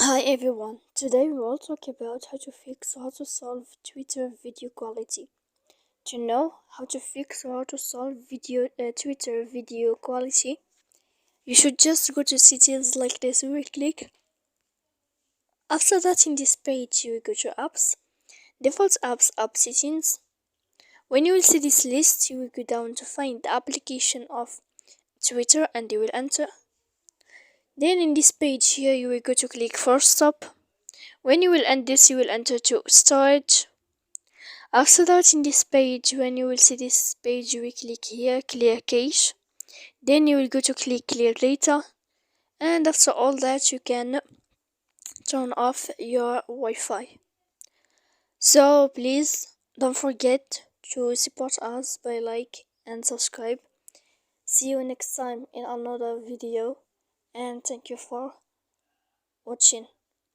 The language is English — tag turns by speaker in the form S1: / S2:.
S1: Hi everyone, today we will talk about how to solve Twitter video quality. To know how to fix or how to solve Twitter video quality, you should just go to settings like this. We will click. After that, in this page, you will go to apps, default apps, app settings. When you will see this list, you will go down to find the application of Twitter and you will enter. Then in this page here, you will go to click for stop. When you will end this, you will enter to storage. After that, in this page, when you will see this page, you will click here, clear cache. Then you will go to click clear data. And after all that, you can turn off your Wi-Fi. So please don't forget to support us by like and subscribe. See you next time in another video. And thank you for watching.